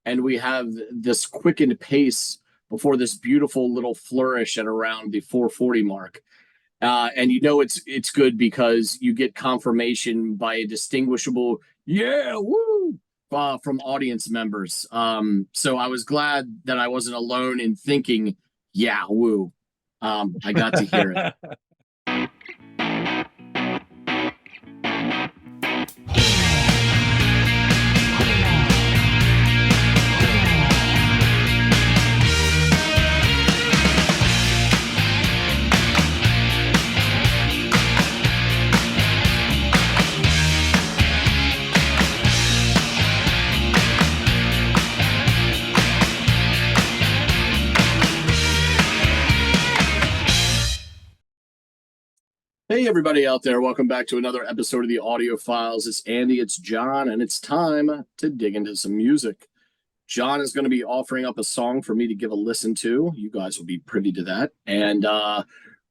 and we have this quickened pace before this beautiful little flourish at around the 440 mark. And it's good because you get confirmation by a distinguishable "yeah, woo" from audience members. So I was glad that I wasn't alone in thinking "yeah, woo." I got to hear it. Hey, everybody out there. Welcome back to another episode of the Audiophiles. It's Andy, it's John, and it's time to dig into some music. John is going to be offering up a song for me to give a listen to. You guys will be privy to that. And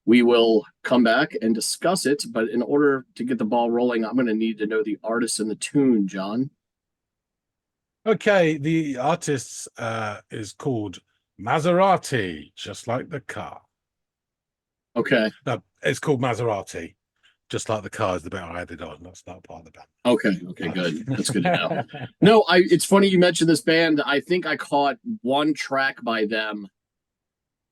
we will come back and discuss it. But in order to get the ball rolling, I'm going to need to know the artist and the tune, John. Okay, the artist is called Maserati, just like the car. Okay. No, it's called Maserati, just like the car is the bit I added on. That's not part of the band. Okay, good. That's good to know. No, it's funny you mentioned this band. I think I caught one track by them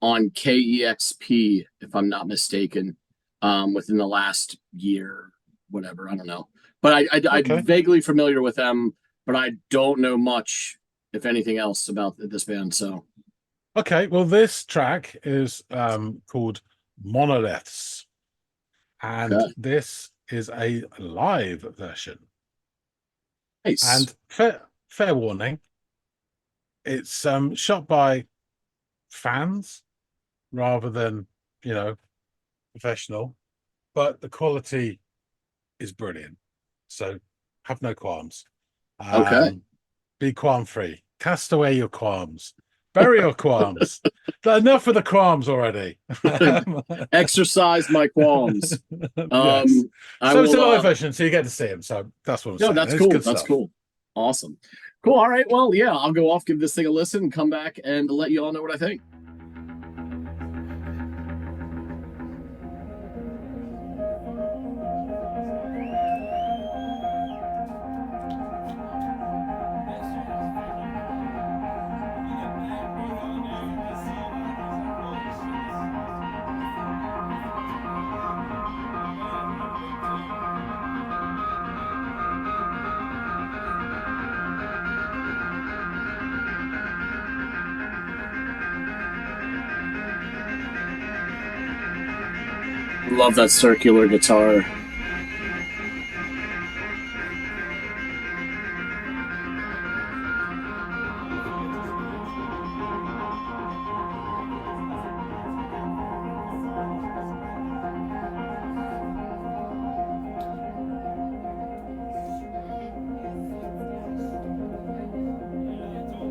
on KEXP, if I'm not mistaken, within the last year, whatever. I don't know. But I'm vaguely familiar with them, but I don't know much, if anything else, about this band. So, okay, well, this track is called Monoliths, and this is a live version. Nice. And fair warning, it's shot by fans rather than professional, but the quality is brilliant, so have no qualms. Be qualm free. Cast away your qualms. Bury your qualms. Enough of the qualms already. Exercise my qualms. Yes. So it's a live version, so you get to see him. So that's what I'm saying. That's cool. That's cool. Awesome. Cool. All right. Well, yeah, I'll go off, give this thing a listen, and come back and let you all know what I think. Love that circular guitar.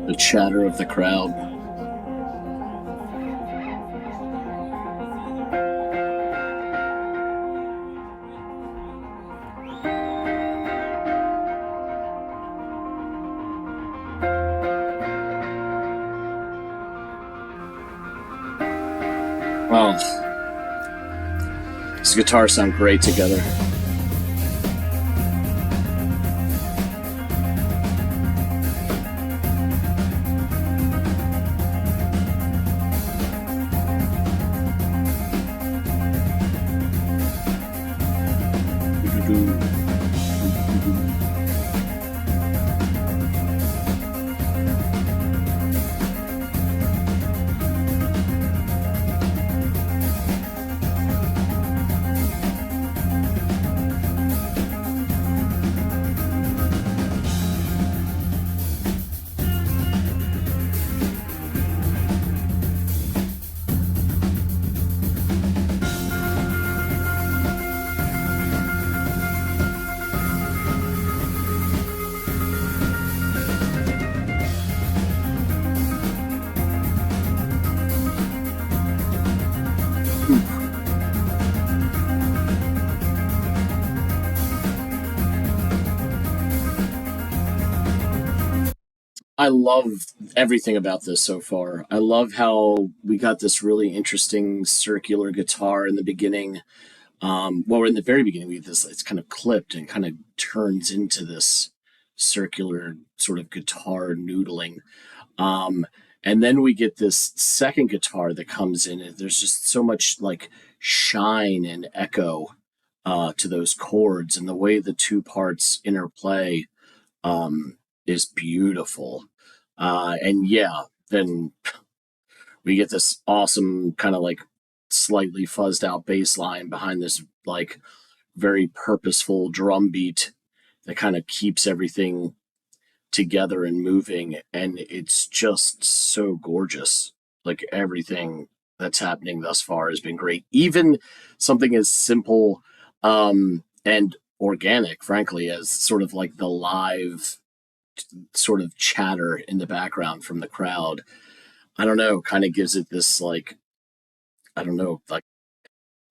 The chatter of the crowd. Wow. These guitars sound great together. I love everything about this so far. I love how we got this really interesting circular guitar in the beginning. Well, in the very beginning, we have this, it's kind of clipped and kind of turns into this circular sort of guitar noodling. Um, and then we get this second guitar that comes in, and there's just so much like shine and echo to those chords, and the way the two parts interplay is beautiful. And yeah, then we get this awesome kind of like slightly fuzzed out bass line behind this like very purposeful drum beat that kind of keeps everything together and moving, and it's just so gorgeous. Like everything that's happening thus far has been great. Even something as simple and organic, frankly, as sort of like the live sort of chatter in the background from the crowd. I don't know, kind of gives it this like, I don't know, like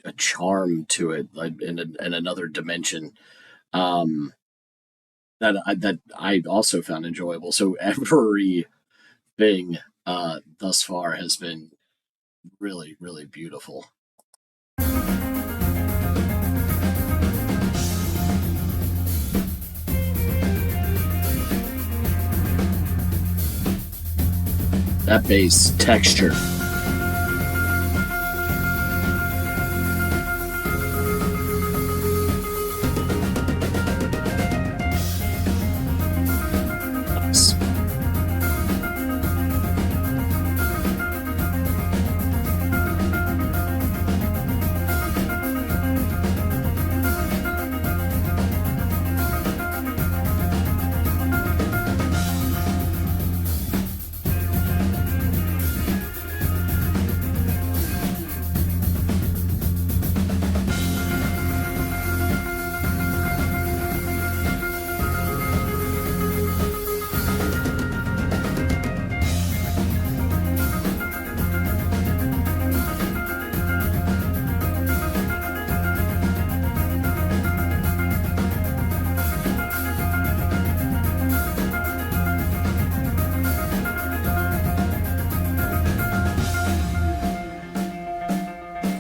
a charm to it, like in another dimension. Um, that I also found enjoyable. So everything thus far has been really, really beautiful. That bass texture. Nice.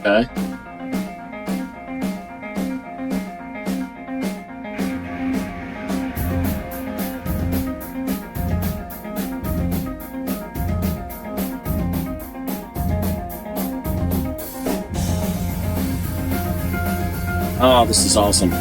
Okay. Oh, this is awesome.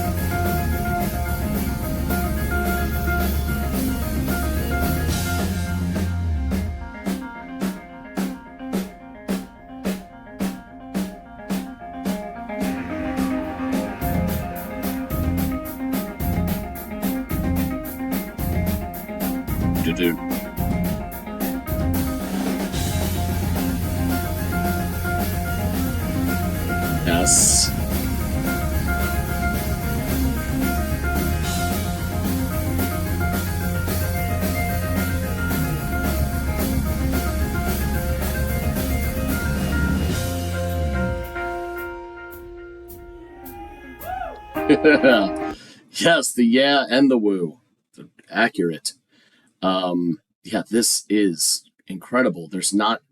Dude. Yes. Yes, the yeah and the woo. Accurate. Yeah, this is incredible. There's not,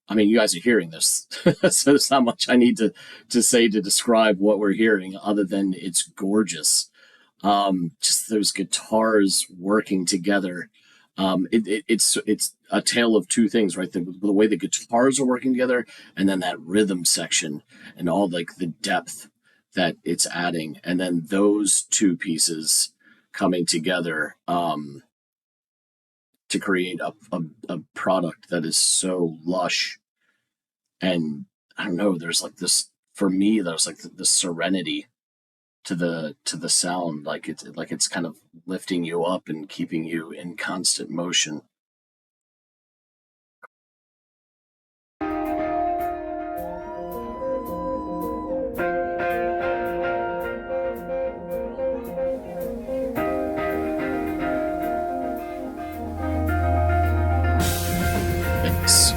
I mean, you guys are hearing this, so there's not much I need to say to describe what we're hearing other than it's gorgeous. Just those guitars working together. It's a tale of two things, right? The way the guitars are working together, and then that rhythm section, and all like the depth that it's adding, and then those two pieces coming together to create a product that is so lush. And I don't know, there's like this, for me, there's like the serenity to the sound, like it's kind of lifting you up and keeping you in constant motion. Thanks.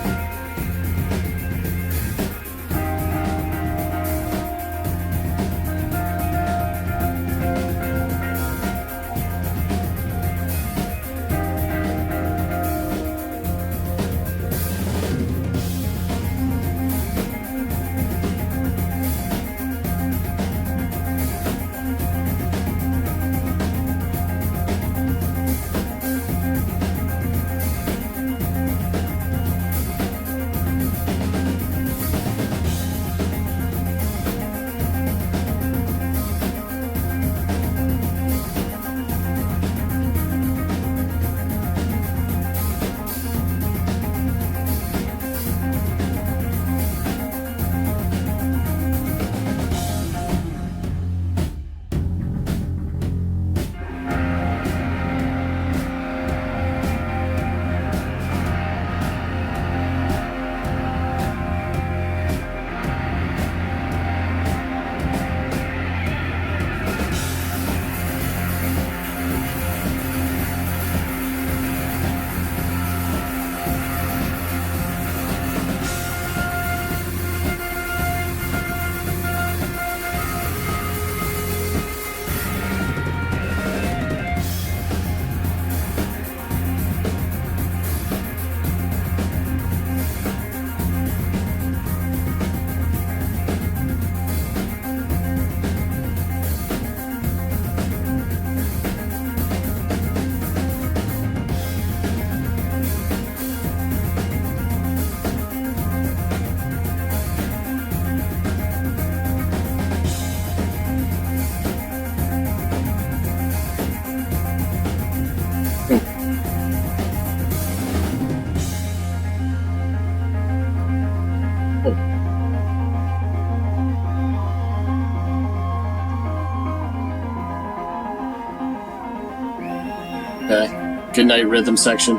Okay. Good night, rhythm section.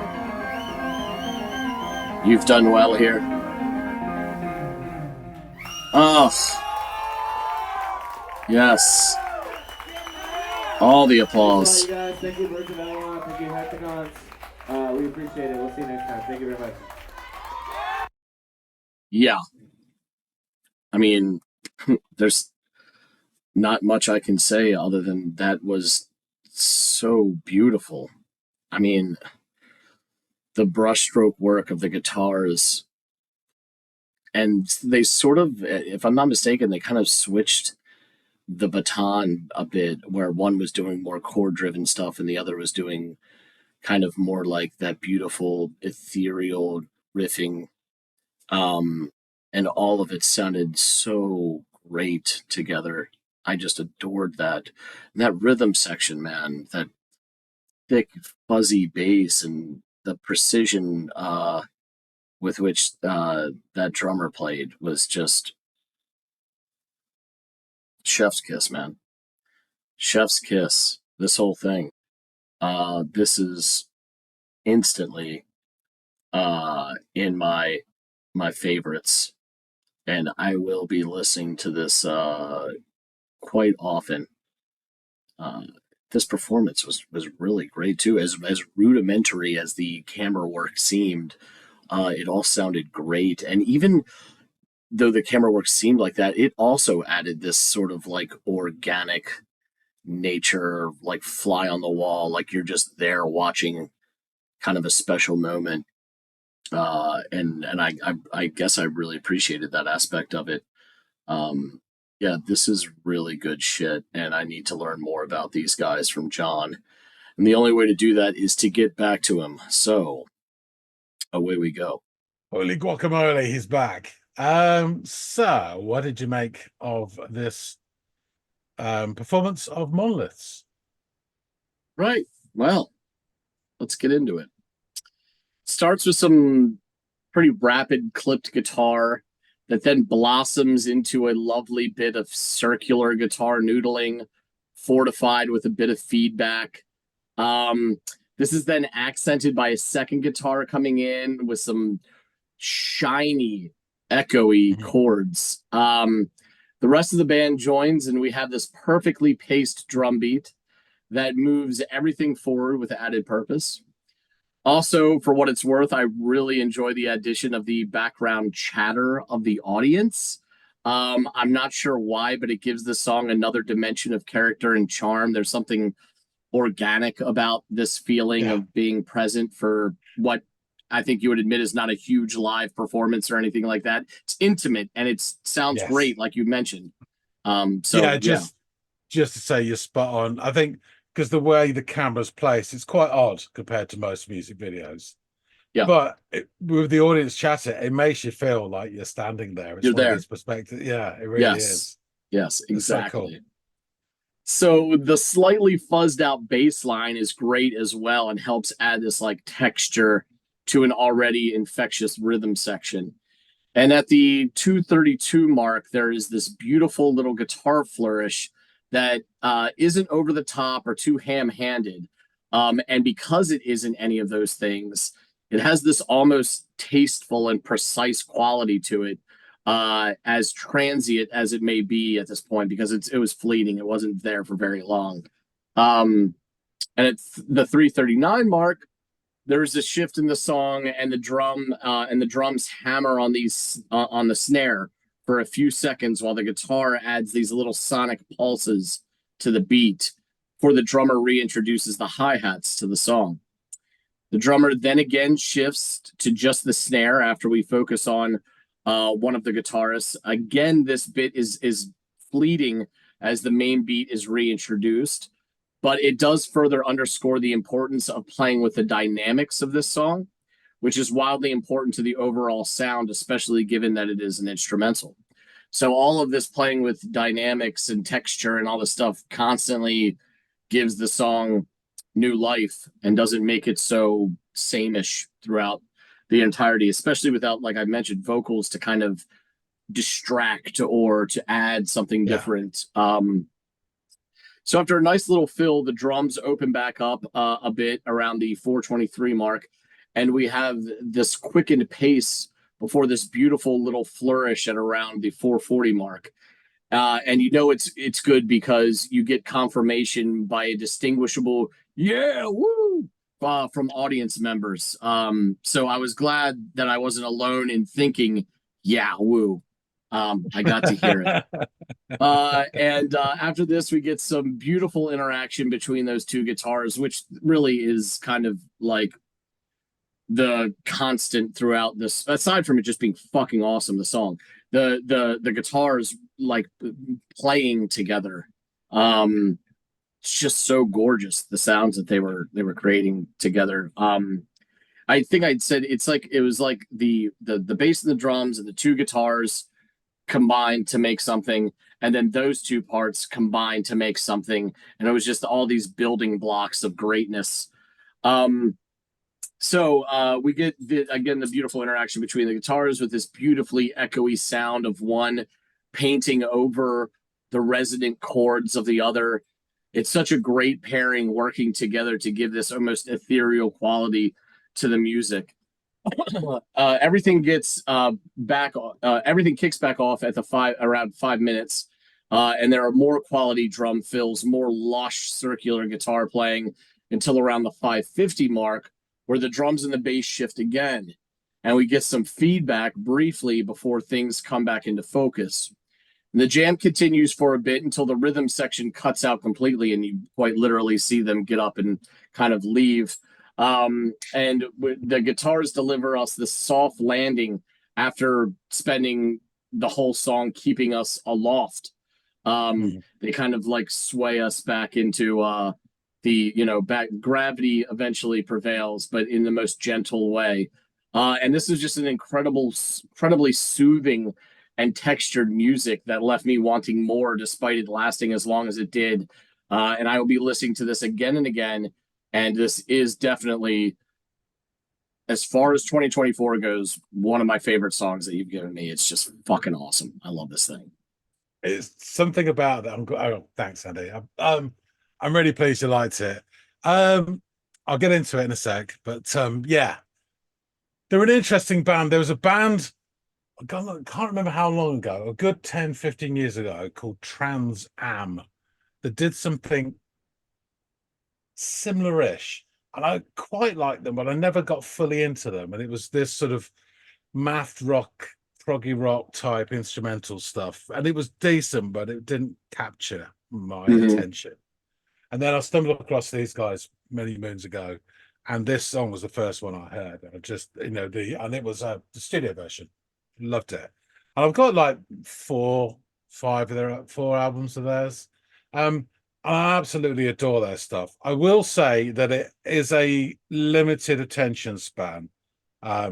You've done well here. Oh, yes. All the applause. Thanks a lot, you guys. Thank you, Birds of Avalon. Thank you, Heptagons. We appreciate it. We'll see you next time. Thank you very much. Yeah. I mean, there's not much I can say other than that was so beautiful. I mean, the brushstroke work of the guitars, and they sort of, if I'm not mistaken, they kind of switched the baton a bit, where one was doing more chord driven stuff and the other was doing kind of more like that beautiful ethereal riffing. Um, and all of it sounded so great together. I just adored that. And that rhythm section, man, that thick, fuzzy bass and the precision with which that drummer played was just chef's kiss, man. Chef's kiss. This whole thing. This is instantly in my favorites, and I will be listening to this quite often. This performance was really great too. As rudimentary as the camera work seemed, it all sounded great. And even though the camera work seemed like that, it also added this sort of like organic nature, like fly on the wall, like you're just there watching kind of a special moment. And I guess I really appreciated that aspect of it. Um, yeah, this is really good shit, and I need to learn more about these guys from John. And the only way to do that is to get back to him. So away we go. Holy guacamole, he's back. So what did you make of this performance of Monoliths? Right. Well, let's get into it. Starts with some pretty rapid clipped guitar that then blossoms into a lovely bit of circular guitar noodling, fortified with a bit of feedback. Um, this is then accented by a second guitar coming in with some shiny, echoey chords. The rest of the band joins, and we have this perfectly paced drum beat that moves everything forward with added purpose. Also, for what it's worth, I really enjoy the addition of the background chatter of the audience. I'm not sure why, but it gives the song another dimension of character and charm. There's something organic about this feeling of being present for what I think you would admit is not a huge live performance or anything like that. It's intimate and it sounds great, like you mentioned. Just to say you're spot on. I think because the way the camera's placed, it's quite odd compared to most music videos. Yeah. But with the audience chatter, it makes you feel like you're standing there. It's you're one there. Of these perspectives. Yeah, it really is. Yes, exactly. So the slightly fuzzed out bass line is great as well and helps add this like texture to an already infectious rhythm section. And at the 232 mark, there is this beautiful little guitar flourish that isn't over the top or too ham-handed. And because it isn't any of those things, it has this almost tasteful and precise quality to it, as transient as it may be at this point, because it was fleeting. It wasn't there for very long. And at the 339 mark, there's a shift in the song, and the drums hammer on these on the snare for a few seconds while the guitar adds these little sonic pulses to the beat before the drummer reintroduces the hi-hats to the song. The drummer then again shifts to just the snare after we focus on one of the guitarists. Again, this bit is fleeting as the main beat is reintroduced, but it does further underscore the importance of playing with the dynamics of this song, which is wildly important to the overall sound, especially given that it is an instrumental. So all of this playing with dynamics and texture and all this stuff constantly gives the song new life and doesn't make it so same-ish throughout the entirety, especially without, like I mentioned, vocals to kind of distract or to add something different. So after a nice little fill, the drums open back up a bit around the 423 mark, and we have this quickened pace before this beautiful little flourish at around the 440 mark. And you know it's good because you get confirmation by a distinguishable "yeah, woo" from audience members. So I was glad that I wasn't alone in thinking "yeah, woo." I got to hear it. And after this, we get some beautiful interaction between those two guitars, which really is kind of like the constant throughout this. Aside from it just being fucking awesome, the song, the guitars like playing together. It's just so gorgeous, the sounds that they were creating together. I think I'd said it was like the bass and the drums and the two guitars combined to make something, and then those two parts combined to make something, and it was just all these building blocks of greatness. So we get again the beautiful interaction between the guitars with this beautifully echoey sound of one painting over the resonant chords of the other. It's such a great pairing working together to give this almost ethereal quality to the music. Everything gets everything kicks back off at around 5 minutes, and there are more quality drum fills, more lush circular guitar playing until around the 550 mark, where the drums and the bass shift again, and we get some feedback briefly before things come back into focus. And the jam continues for a bit until the rhythm section cuts out completely, and you quite literally see them get up and kind of leave. And the guitars deliver us this soft landing after spending the whole song keeping us aloft. They kind of like sway us back into back. Gravity eventually prevails, but in the most gentle way. And this is just an incredibly soothing and textured music that left me wanting more, despite it lasting as long as it did. And I will be listening to this again and again. And this is definitely, as far as 2024 goes, one of my favorite songs that you've given me. It's just fucking awesome. I love this thing. It's something about that. Oh, thanks, Andy. I'm really pleased you liked it. I'll get into it in a sec, but yeah, they're an interesting band. There was a band, I can't remember how long ago, a good 10, 15 years ago, called Trans Am, that did something similar-ish, and I quite liked them, but I never got fully into them. And it was this sort of math rock, proggy rock type instrumental stuff, and it was decent, but it didn't capture my attention. And then I stumbled across these guys many moons ago, and this song was the first one I heard. And I just, and it was the studio version. Loved it. And I've got like 4 albums of theirs. I absolutely adore their stuff. I will say that it is a limited attention span. I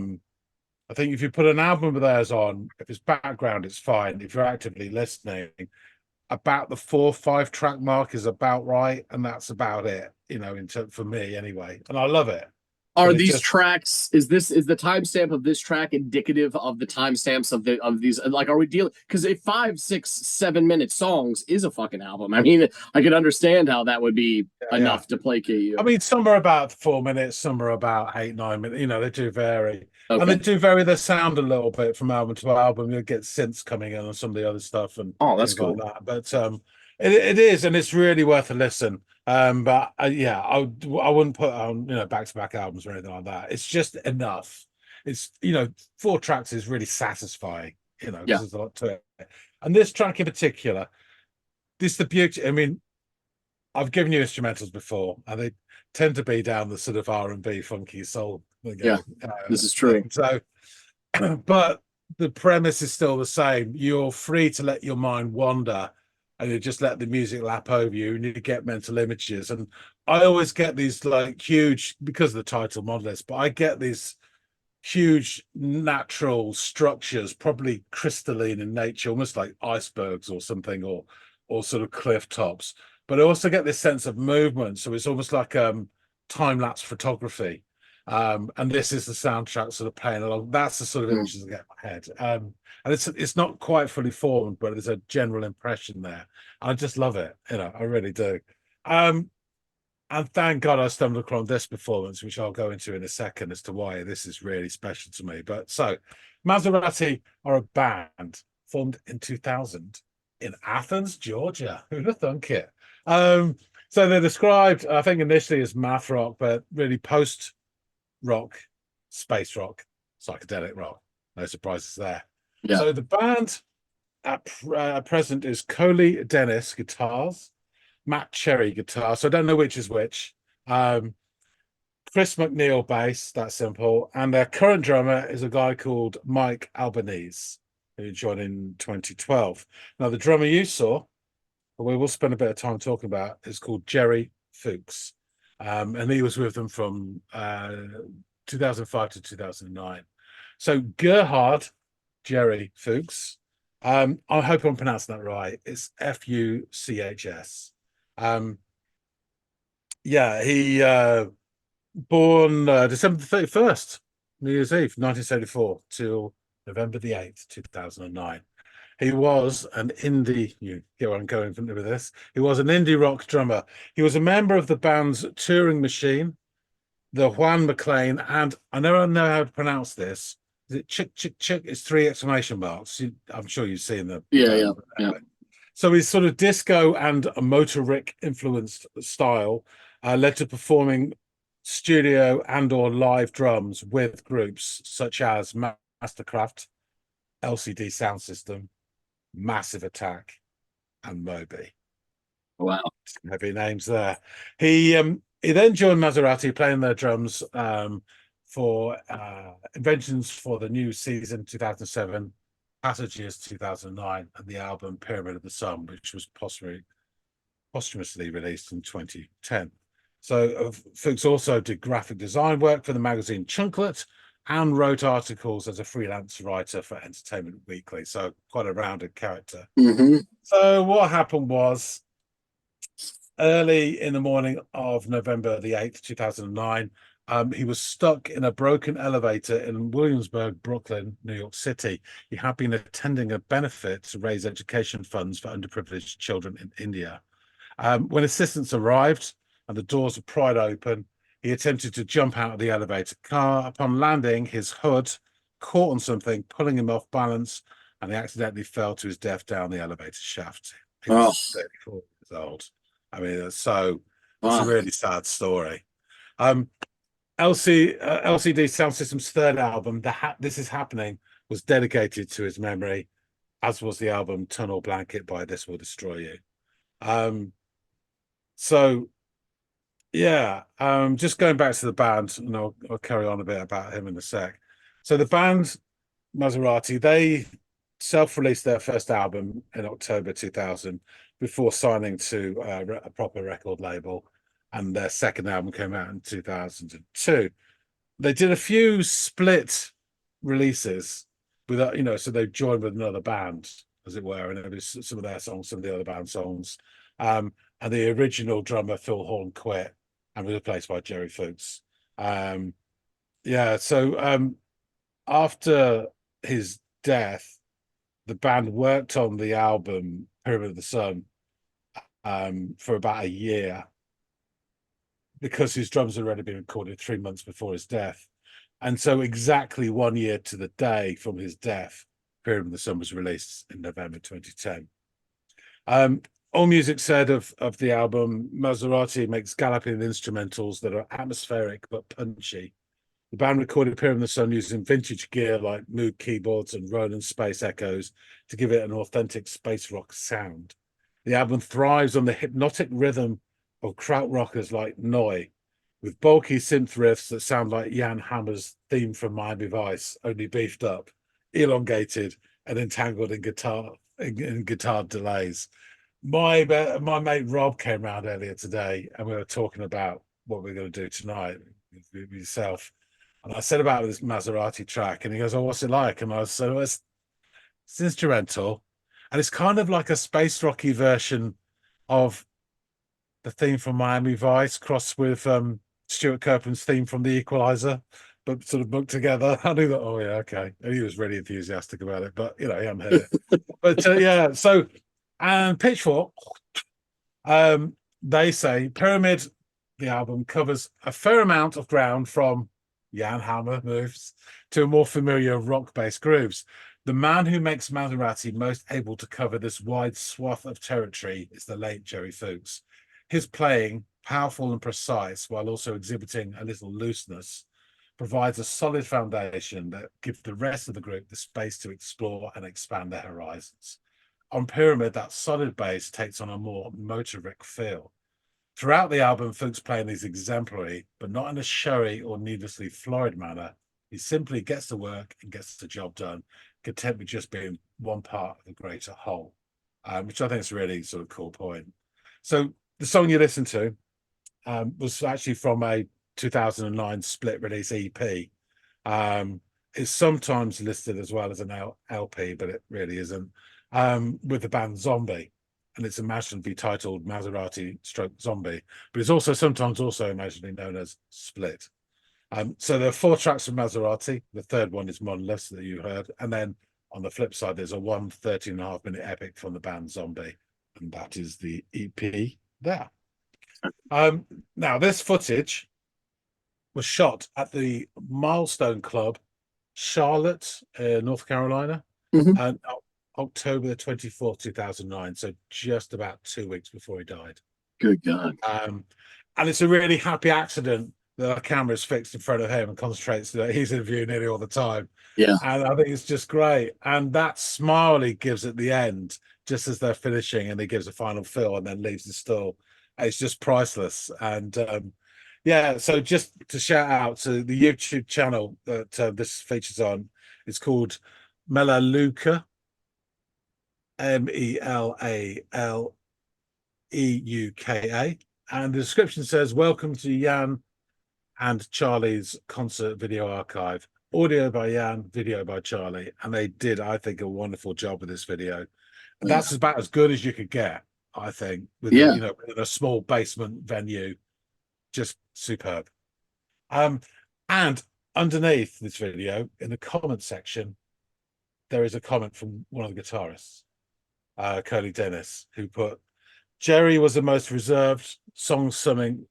think if you put an album of theirs on, if it's background, it's fine. If you're actively listening, about the 4-5 track mark is about right, and that's about it, for me anyway. And I love it. Are these tracks? Is the timestamp of this track indicative of the timestamps of these? Like, are we dealing? Because a 5, 6, 7 minute songs is a fucking album. I mean, I could understand how that would be enough to placate you. I mean, some are about 4 minutes, some are about 8, 9 minutes. They do vary, and they do vary their sound a little bit from album to album. You'll get synths coming in on some of the other stuff, and that's cool. Like that. But it is, and it's really worth a listen. But I wouldn't put on back-to-back albums or anything like that. It's just enough. It's 4 tracks is really satisfying, because there's a lot to it. And this track in particular, this is the beauty. I mean, I've given you instrumentals before, and they tend to be down the sort of R&B funky soul. This is true. So, but the premise is still the same. You're free to let your mind wander, and you just let the music lap over you, and you get mental images. And I always get these like huge, because of the title Monoliths, but I get these huge natural structures, probably crystalline in nature, almost like icebergs or something, or sort of cliff tops. But I also get this sense of movement. So it's almost like time-lapse photography. And this is the soundtrack sort of playing along. That's the sort of images I get in my head. And it's not quite fully formed, but there's a general impression there. I just love it, I really do. And thank God I stumbled across this performance, which I'll go into in a second as to why this is really special to me. But so, Maserati are a band formed in 2000 in Athens, Georgia. Who'd have thunk it? So they're described, I think, initially as math rock, but really post-rock, space rock, psychedelic rock. No surprises there. Yeah. So the band at present is Coley Dennis guitars, Matt Cherry guitar. So I don't know which is which. Chris McNeil bass, that's simple. And their current drummer is a guy called Mike Albanese, who joined in 2012. Now, the drummer you saw, who we will spend a bit of time talking about, is called Jerry Fuchs. And he was with them from 2005 to 2009. So Gerhard Jerry Fuchs, I hope I'm pronouncing that right. It's Fuchs. He born December 31st, New Year's Eve, 1974, till November the 8th, 2009. He was an indie, you get where I'm going with this. He was an indie rock drummer. He was a member of the band's touring machine, the Juan McLean, and I never know how to pronounce this. Is it chick, chick, chick? It's 3 exclamation marks. I'm sure you've seen them. Yeah. So his sort of disco and a motoric influenced style led to performing studio and/or live drums with groups such as Mastercraft, LCD Sound System, Massive Attack, and Moby. Wow. Some heavy names there. He then joined Maserati playing their drums for Inventions for the New Season 2007, Passages 2009, and the album Pyramid of the Sun, which was posthumously released in 2010. So Fuchs also did graphic design work for the magazine Chunklet and wrote articles as a freelance writer for Entertainment Weekly. So quite a rounded character. So what happened was, early in the morning of November the 8th, 2009, he was stuck in a broken elevator in Williamsburg, Brooklyn, New York City. He had been attending a benefit to raise education funds for underprivileged children in India. When assistance arrived and the doors were pried open, he attempted to jump out of the elevator car. Upon landing, his hood caught on something, pulling him off balance, and he accidentally fell to his death down the elevator shaft. He was 34 years old. I mean, it's a really sad story. LCD Sound System's third album, This Is Happening, was dedicated to his memory, as was the album Tunnel Blanket by This Will Destroy You. Just going back to the band, and I'll carry on a bit about him in a sec. So the band Maserati, they self-released their first album in October 2000 before signing to a proper record label, and their second album came out in 2002. They did a few split releases with, so they joined with another band, as it were, and it was some of their songs, some of the other band songs. And the original drummer, Phil Horn, quit and was replaced by Jerry Fuchs. After his death, the band worked on the album Pyramid of the Sun for about a year, because his drums had already been recorded 3 months before his death. And so exactly 1 year to the day from his death, Pyramid of the Sun was released in November 2010. AllMusic said of the album, Maserati makes galloping instrumentals that are atmospheric but punchy. The band recorded Pyramid of the Sun using vintage gear like Moog keyboards and Roland Space Echoes to give it an authentic space rock sound. The album thrives on the hypnotic rhythm of krautrockers like Neu, with bulky synth riffs that sound like Jan Hammer's theme from Miami Vice, only beefed up, elongated, and entangled in guitar delays. My mate Rob came round earlier today, and we were talking about what we're going to do tonight with yourself. And I said about this Maserati track, and he goes, "Oh, what's it like?" And I said, "Well, it's instrumental, and it's kind of like a space rocky version of the theme from Miami Vice, crossed with Stuart Copeland's theme from The Equalizer, but sort of booked together. I knew that. Oh yeah, okay. And he was really enthusiastic about it, but I'm here. But yeah, so and Pitchfork, they say Pyramid, the album, covers a fair amount of ground from Jan Hammer moves to more familiar rock-based grooves. The man who makes Maserati most able to cover this wide swath of territory is the late Jerry Fuchs. His playing, powerful and precise, while also exhibiting a little looseness, provides a solid foundation that gives the rest of the group the space to explore and expand their horizons. On Pyramid, that solid bass takes on a more motoric feel. Throughout the album, Fuchs playing these exemplary, but not in a showy or needlessly florid manner. He simply gets to work and gets the job done, content with just being one part of a greater whole, which I think is a really sort of cool point. So the song you listened to was actually from a 2009 split release EP. It's sometimes listed as well as an LP, but it really isn't, with the band Zombie. And it's imagined to be titled Maserati / Zombie, but it's also sometimes also imaginally known as Split. So there are 4 tracks from Maserati. The third one is Monoliths that you heard. And then on the flip side, there's a 13.5-minute epic from the band Zombie. And that is the EP there. Now, this footage was shot at the Milestone Club, Charlotte, North Carolina, and October the 24th, 2009. So just about 2 weeks before he died. Good God. And it's a really happy accident that our camera is fixed in front of him and concentrates that he's interviewing nearly all the time. Yeah. And I think it's just great. And that smile he gives at the end, just as they're finishing, and he gives a final fill and then leaves the stall. It's just priceless. And yeah, so just to shout out to the YouTube channel that this features on, it's called Melaleuca, MELALEUKA. And the description says, "Welcome to Jan and Charlie's concert video archive. Audio by Jan, video by Charlie." And they did, I think, a wonderful job with this video. And that's about as good as you could get, I think, with in a small basement venue. Just superb. And underneath this video, in the comment section, there is a comment from one of the guitarists, Curly Dennis, who put, "Jerry was the most reserved, song-serving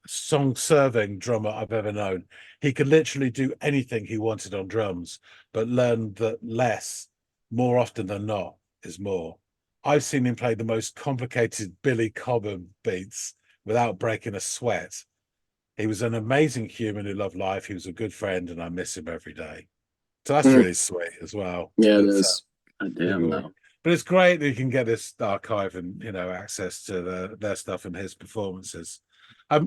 drummer I've ever known. He could literally do anything he wanted on drums, but learned that less, more often than not, is more. I've seen him play the most complicated Billy Cobham beats without breaking a sweat. He was an amazing human who loved life. He was a good friend, and I miss him every day." So that's really sweet as well. Yeah, it is. Damn, though. But it's great that you can get this archive and access to their stuff and his performances.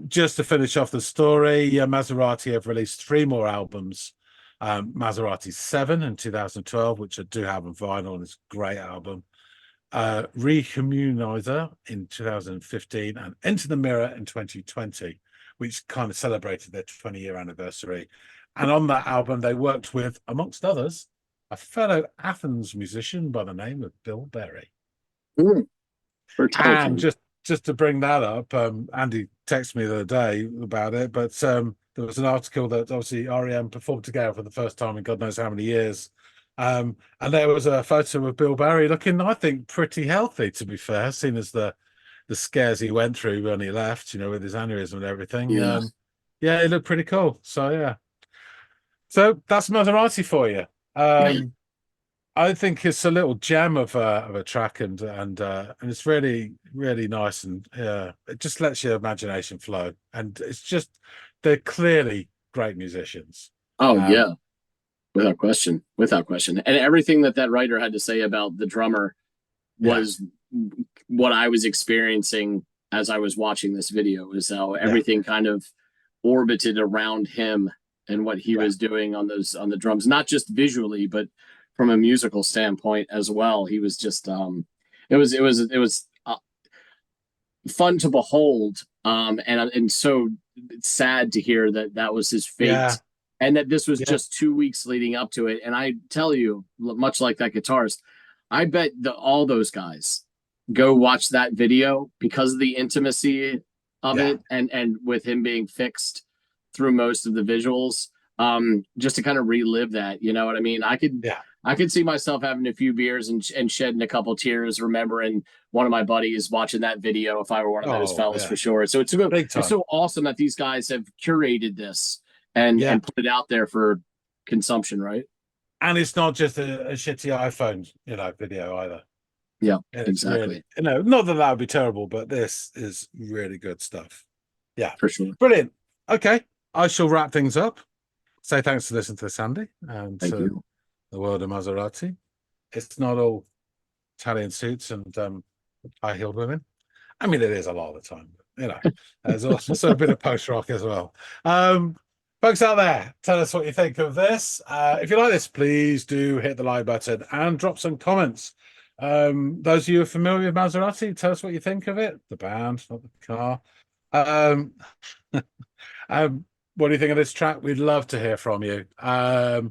Just to finish off the story, Maserati have released 3 more albums. Maserati 7 in 2012, which I do have on vinyl, and it's a great album. Rehumanizer in 2015, and Into the Mirror in 2020, which kind of celebrated their 20-year anniversary. And on that album, they worked with, amongst others, a fellow Athens musician by the name of Bill Berry. And just to bring that up, Andy texted me the other day about it, but there was an article that obviously REM performed together for the first time in God knows how many years. And there was a photo of Bill Berry looking, I think, pretty healthy, to be fair, seeing as the scares he went through when he left, with his aneurysm and everything. Yeah, it looked pretty cool. So, yeah. So that's Maserati for you. I think it's a little gem of a track, and it's really, really nice, and it just lets your imagination flow. And it's just, they're clearly great musicians. Oh, yeah. Without question. And everything that writer had to say about the drummer was what I was experiencing as I was watching this video, is how everything kind of orbited around him and what he was doing on the drums, not just visually, but from a musical standpoint as well. He was just it was fun to behold, and so sad to hear that was his fate, and that this was just 2 weeks leading up to it. And I tell you, much like that guitarist, I bet all those guys go watch that video because of the intimacy of it, and with him being fixed through most of the visuals, just to kind of relive that. You know what I mean? I could see myself having a few beers and shedding a couple tears, remembering one of my buddies watching that video if I were one of those fellas for sure. So it's so awesome that these guys have curated this and put it out there for consumption, right? And it's not just a shitty iPhone, video either. Yeah, and exactly. Really, not that would be terrible, but this is really good stuff. Yeah, for sure. Brilliant. Okay, I shall wrap things up. Say thanks for listening to this, Andy, and Thank you. The world of Maserati. It's not all Italian suits and high-heeled women. I mean, it is a lot of the time. But, there's also a bit of post-rock as well. Folks out there, tell us what you think of this. If you like this, please do hit the like button and drop some comments. Those of you who are familiar with Maserati, tell us what you think of it. The band, not the car. What do you think of this track? We'd love to hear from you. I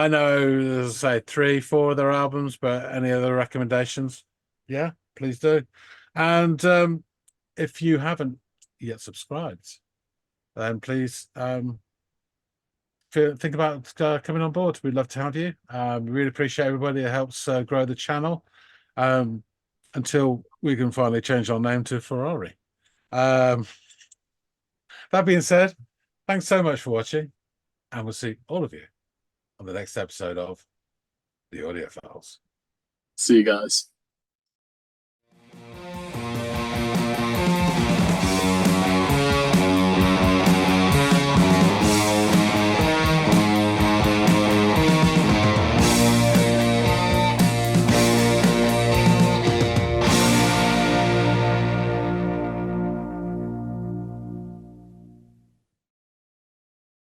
know, as I say, 3, 4 of their albums, but any other recommendations? Yeah, please do. And if you haven't yet subscribed, then please think about coming on board. We'd love to have you. We really appreciate everybody that helps grow the channel until we can finally change our name to Ferrari. That being said, thanks so much for watching, and we'll see all of you on the next episode of the Audiophiles. See you guys.